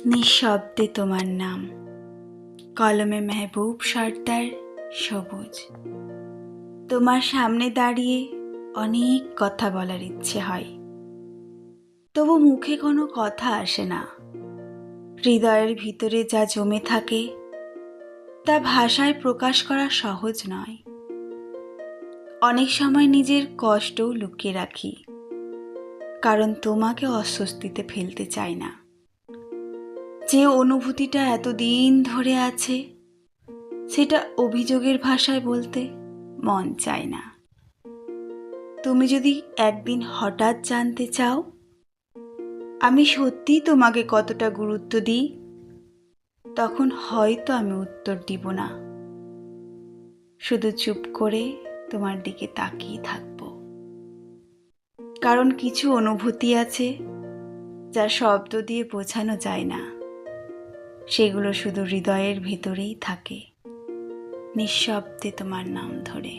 নিঃশব্দে তোমার নাম, কলমে মেহবুব সর্দার সবুজ। তোমার সামনে দাঁড়িয়ে অনেক কথা বলার ইচ্ছে হয়, তবু মুখে কোনো কথা আসে না। হৃদয়ের ভিতরে যা জমে থাকে তা ভাষায় প্রকাশ করা সহজ নয়। অনেক সময় নিজের কষ্টও লুকিয়ে রাখি, কারণ তোমাকে অস্বস্তিতে ফেলতে চাই না। যে অনুভূতিটা এতদিন ধরে আছে সেটা অভিযোগের ভাষায় বলতে মন চায় না। তুমি যদি একদিন হঠাৎ জানতে চাও আমি সত্যিই তোমাকে কতটা গুরুত্ব দিই, তখন হয়তো আমি উত্তর দিব না, শুধু চুপ করে তোমার দিকে তাকিয়ে থাকব। কারণ কিছু অনুভূতি আছে যা শব্দ দিয়ে বোঝানো যায় না, সেগুলো শুধু হৃদয়ের ভেতরেই থাকে, নিঃশব্দে তোমার নাম ধরে।